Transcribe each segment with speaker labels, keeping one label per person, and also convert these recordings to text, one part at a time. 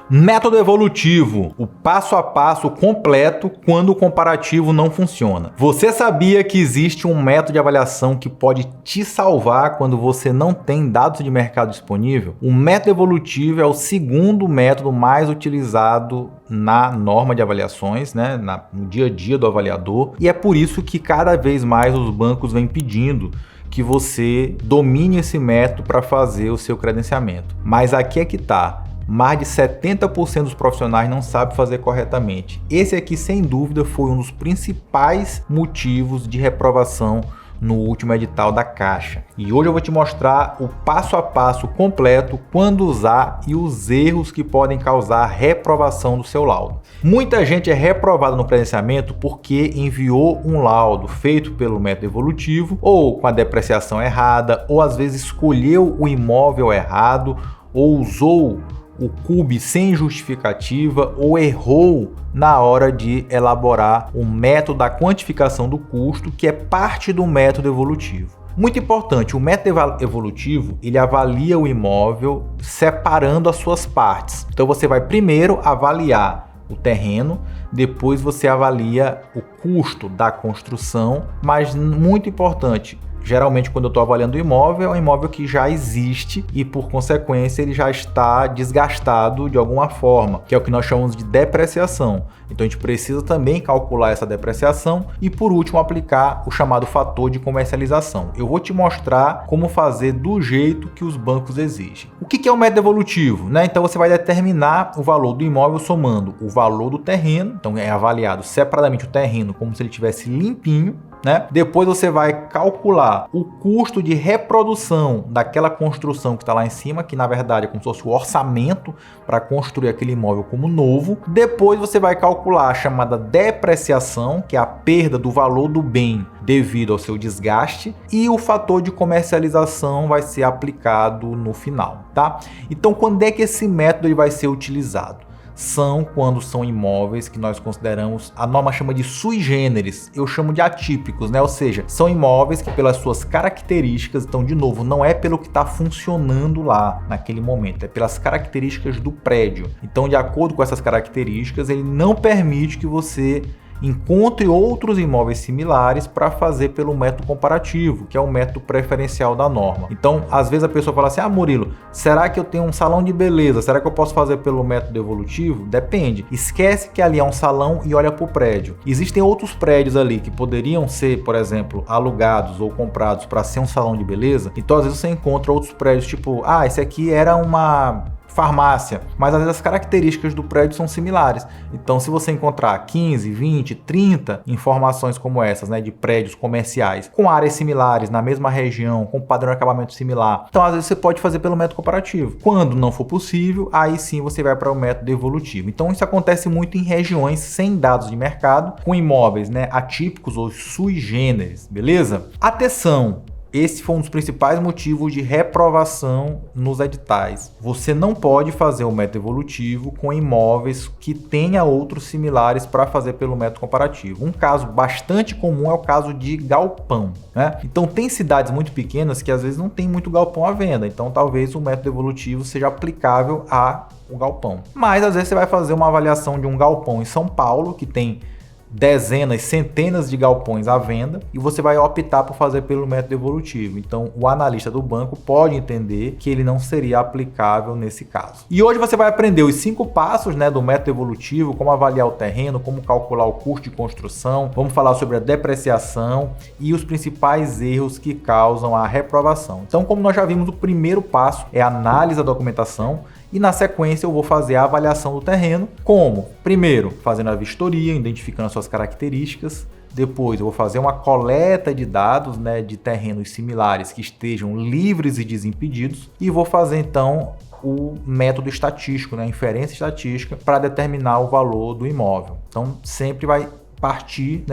Speaker 1: Método evolutivo, o passo a passo completo quando o comparativo não funciona. Você sabia que existe um método de avaliação que pode te salvar quando você não tem dados de mercado disponível? O método evolutivo é o segundo método mais utilizado na norma de avaliações, né, no dia a dia do avaliador, e é por isso que cada vez mais os bancos vêm pedindo que você domine esse método para fazer o seu credenciamento. Mas aqui é que está. Mais de 70% dos profissionais não sabem fazer corretamente. Esse aqui, sem dúvida, foi um dos principais motivos de reprovação no último edital da Caixa. E hoje eu vou te mostrar o passo a passo completo quando usar e os erros que podem causar reprovação do seu laudo. Muita gente é reprovada no credenciamento porque enviou um laudo feito pelo método evolutivo ou com a depreciação errada, ou às vezes escolheu o imóvel errado, ou usou o CUB sem justificativa, ou errou na hora de elaborar o método da quantificação do custo, que é parte do método evolutivo. Muito importante, o método evolutivo, ele avalia o imóvel separando as suas partes. Então você vai primeiro avaliar o terreno, depois você avalia o custo da construção, mas muito importante, geralmente quando eu estou avaliando o imóvel, é um imóvel que já existe e por consequência ele já está desgastado de alguma forma, que é o que nós chamamos de depreciação. Então a gente precisa também calcular essa depreciação e por último aplicar o chamado fator de comercialização. Eu vou te mostrar como fazer do jeito que os bancos exigem. O que é o método evolutivo? Então você vai determinar o valor do imóvel somando o valor do terreno, então é avaliado separadamente o terreno como se ele estivesse limpinho. Depois você vai calcular o custo de reprodução daquela construção que está lá em cima, que na verdade é como se fosse o orçamento para construir aquele imóvel como novo. Depois você vai calcular a chamada depreciação, que é a perda do valor do bem devido ao seu desgaste, e o fator de comercialização vai ser aplicado no final, tá? Então, quando é que esse método ele vai ser utilizado? São quando são imóveis que nós consideramos, a norma chama de sui generis, eu chamo de atípicos, ou seja, são imóveis que pelas suas características, então de novo, não é pelo que está funcionando lá naquele momento, é pelas características do prédio. Então, de acordo com essas características, ele não permite que você encontre outros imóveis similares para fazer pelo método comparativo, que é o método preferencial da norma. Então, às vezes a pessoa fala assim: Murilo, será que eu tenho um salão de beleza? Será que eu posso fazer pelo método evolutivo? Depende. Esquece que ali é um salão e olha para o prédio. Existem outros prédios ali que poderiam ser, por exemplo, alugados ou comprados para ser um salão de beleza. Então, às vezes você encontra outros prédios tipo, esse aqui era uma farmácia, mas às vezes as características do prédio são similares. Então, se você encontrar 15, 20, 30 informações como essas, de prédios comerciais, com áreas similares, na mesma região, com padrão de acabamento similar, então às vezes você pode fazer pelo método comparativo. Quando não for possível, aí sim você vai para o método evolutivo. Então, isso acontece muito em regiões sem dados de mercado, com imóveis atípicos ou sui generis, beleza? Atenção! Esse foi um dos principais motivos de reprovação nos editais. Você não pode fazer o método evolutivo com imóveis que tenha outros similares para fazer pelo método comparativo. Um caso bastante comum é o caso de galpão. Então tem cidades muito pequenas que às vezes não tem muito galpão à venda. Então talvez o método evolutivo seja aplicável ao galpão. Mas às vezes você vai fazer uma avaliação de um galpão em São Paulo que tem dezenas, centenas de galpões à venda e você vai optar por fazer pelo método evolutivo. Então, o analista do banco pode entender que ele não seria aplicável nesse caso. E hoje você vai aprender os 5 passos do método evolutivo, como avaliar o terreno, como calcular o custo de construção, vamos falar sobre a depreciação e os principais erros que causam a reprovação. Então, como nós já vimos, o primeiro passo é a análise da documentação. E na sequência eu vou fazer a avaliação do terreno, como? Primeiro, fazendo a vistoria, identificando as suas características. Depois eu vou fazer uma coleta de dados de terrenos similares que estejam livres e desimpedidos. E vou fazer então o método estatístico, a inferência estatística, para determinar o valor do imóvel. Então sempre vai partir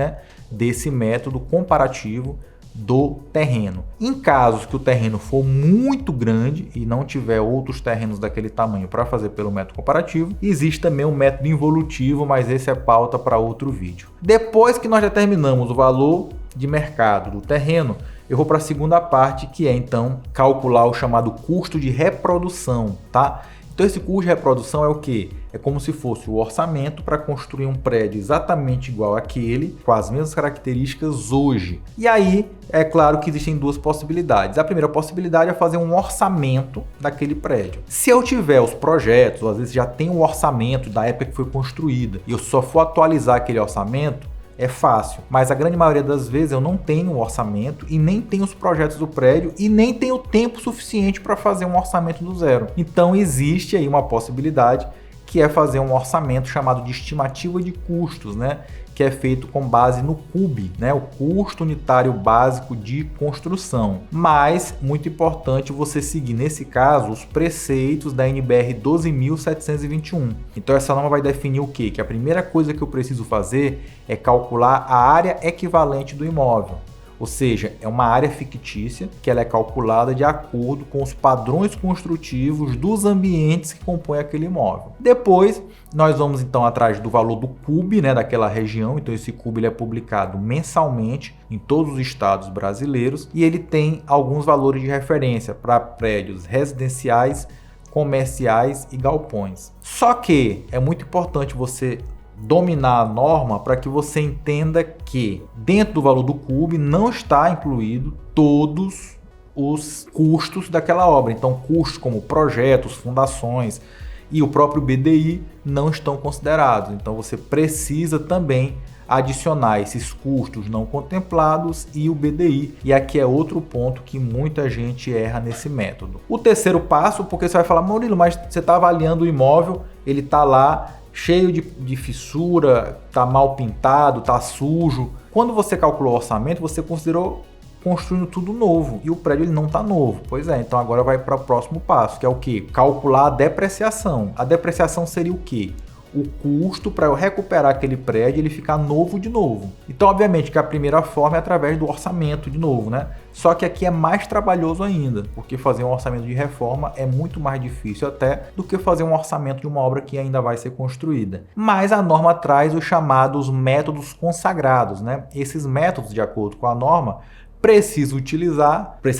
Speaker 1: desse método comparativo do terreno. Em casos que o terreno for muito grande e não tiver outros terrenos daquele tamanho para fazer pelo método comparativo, existe também o método involutivo, mas esse é pauta para outro vídeo. Depois que nós determinamos o valor de mercado do terreno, eu vou para a segunda parte, que é então calcular o chamado custo de reprodução, tá? Então esse custo de reprodução é o quê? É como se fosse o orçamento para construir um prédio exatamente igual àquele, com as mesmas características hoje. E aí, é claro que existem duas possibilidades. A primeira possibilidade é fazer um orçamento daquele prédio. Se eu tiver os projetos, ou às vezes já tem o orçamento da época que foi construída, e eu só for atualizar aquele orçamento, é fácil. Mas a grande maioria das vezes eu não tenho um orçamento e nem tenho os projetos do prédio e nem tenho tempo suficiente para fazer um orçamento do zero. Então existe aí uma possibilidade que é fazer um orçamento chamado de estimativa de custos, né? Que é feito com base no CUB, né? O custo unitário básico de construção. Mas, muito importante você seguir, nesse caso, os preceitos da NBR 12.721. Então, essa norma vai definir o quê? Que a primeira coisa que eu preciso fazer é calcular a área equivalente do imóvel. Ou seja, é uma área fictícia que ela é calculada de acordo com os padrões construtivos dos ambientes que compõem aquele imóvel. Depois, nós vamos então atrás do valor do CUB, né, daquela região. Então esse CUB ele é publicado mensalmente em todos os estados brasileiros e ele tem alguns valores de referência para prédios residenciais, comerciais e galpões. Só que é muito importante você dominar a norma para que você entenda que dentro do valor do CUB não está incluído todos os custos daquela obra. Então, custos como projetos, fundações e o próprio BDI não estão considerados. Então, você precisa também adicionar esses custos não contemplados e o BDI. E aqui é outro ponto que muita gente erra nesse método. O terceiro passo, porque você vai falar, Murilo, mas você está avaliando o imóvel, ele está lá cheio de fissura, tá mal pintado, tá sujo. Quando você calculou o orçamento, você considerou construindo tudo novo e o prédio ele não está novo. Pois é, então agora vai para o próximo passo, que é o quê? Calcular a depreciação. A depreciação seria o quê? O custo para eu recuperar aquele prédio e ele ficar novo de novo. Então, obviamente, que a primeira forma é através do orçamento de novo, né? Só que aqui é mais trabalhoso ainda, porque fazer um orçamento de reforma é muito mais difícil até do que fazer um orçamento de uma obra que ainda vai ser construída. Mas a norma traz os chamados métodos consagrados, né? Esses métodos, de acordo com a norma, precisa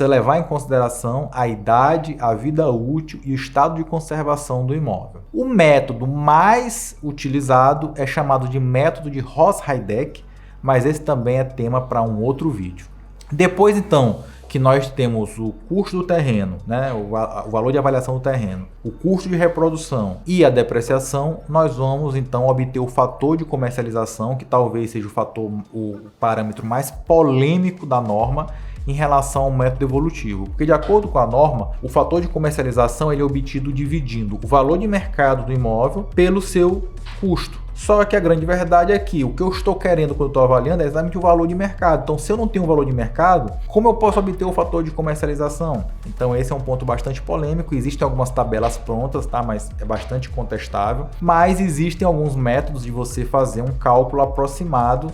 Speaker 1: levar em consideração a idade, a vida útil e o estado de conservação do imóvel. O método mais utilizado é chamado de método de Ross-Heideck, mas esse também é tema para um outro vídeo. Depois, então, que nós temos o custo do terreno, né, o valor de avaliação do terreno, o custo de reprodução e a depreciação, nós vamos então obter o fator de comercialização, que talvez seja o parâmetro mais polêmico da norma em relação ao método evolutivo. Porque de acordo com a norma, o fator de comercialização ele é obtido dividindo o valor de mercado do imóvel pelo seu custo. Só que a grande verdade é que o que eu estou querendo quando eu estou avaliando é exatamente o valor de mercado. Então, se eu não tenho o valor de mercado, como eu posso obter o fator de comercialização? Então, esse é um ponto bastante polêmico. Existem algumas tabelas prontas, tá? Mas é bastante contestável. Mas existem alguns métodos de você fazer um cálculo aproximado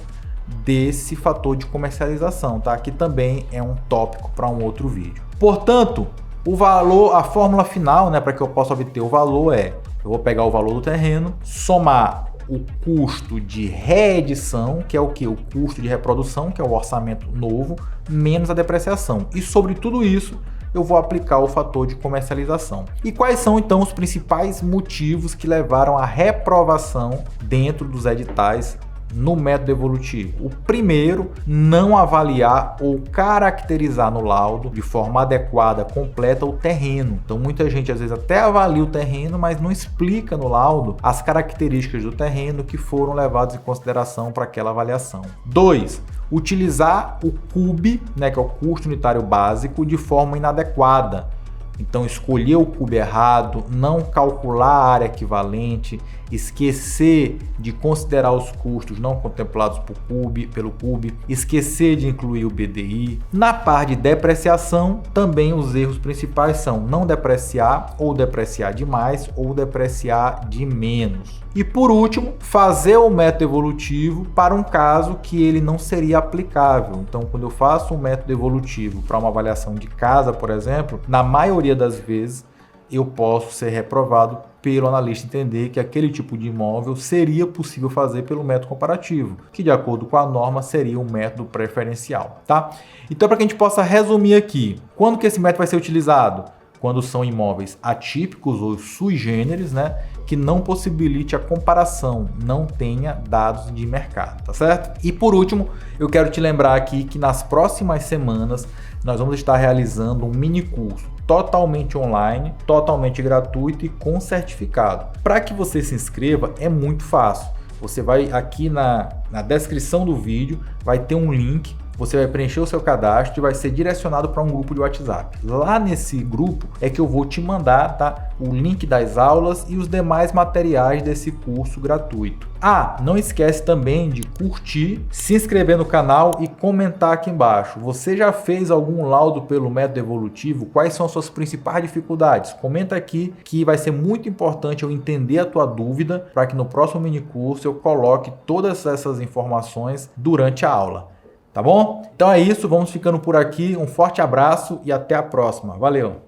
Speaker 1: desse fator de comercialização, tá? Que também é um tópico para um outro vídeo. Portanto, o valor, a fórmula final, né, para que eu possa obter o valor eu vou pegar o valor do terreno, somar o custo de reedição, que é o que? O custo de reprodução, que é o orçamento novo, menos a depreciação. E sobre tudo isso, eu vou aplicar o fator de comercialização. E quais são, então, os principais motivos que levaram à reprovação dentro dos editais no método evolutivo? O primeiro, não avaliar ou caracterizar no laudo de forma adequada, completa o terreno. Então muita gente às vezes até avalia o terreno, mas não explica no laudo as características do terreno que foram levadas em consideração para aquela avaliação. 2. Utilizar o CUB, né, que é o custo unitário básico, de forma inadequada. Então, escolher o CUB errado, não calcular a área equivalente, esquecer de considerar os custos não contemplados pelo CUB, esquecer de incluir o BDI. Na parte de depreciação, também os erros principais são não depreciar ou depreciar demais ou depreciar de menos. E por último, fazer o método evolutivo para um caso que ele não seria aplicável. Então, quando eu faço um método evolutivo para uma avaliação de casa, por exemplo, na maioria das vezes eu posso ser reprovado pelo analista entender que aquele tipo de imóvel seria possível fazer pelo método comparativo, que de acordo com a norma seria um método preferencial, tá? Então, para que a gente possa resumir aqui, quando que esse método vai ser utilizado? quando são imóveis atípicos ou sui generis, né, que não possibilite a comparação, não tenha dados de mercado, tá certo? E por último, eu quero te lembrar aqui que nas próximas semanas nós vamos estar realizando um mini curso totalmente online, totalmente gratuito e com certificado. Para que você se inscreva é muito fácil. Você vai aqui na descrição do vídeo, vai ter um link, você vai preencher o seu cadastro e vai ser direcionado para um grupo de WhatsApp. Lá nesse grupo é que eu vou te mandar, tá, o link das aulas e os demais materiais desse curso gratuito. Não esquece também de curtir, se inscrever no canal e comentar aqui embaixo. Você já fez algum laudo pelo método evolutivo? Quais são as suas principais dificuldades? Comenta aqui que vai ser muito importante eu entender a tua dúvida para que no próximo mini curso eu coloque todas essas informações durante a aula. Tá bom? Então é isso, vamos ficando por aqui. Um forte abraço e até a próxima. Valeu!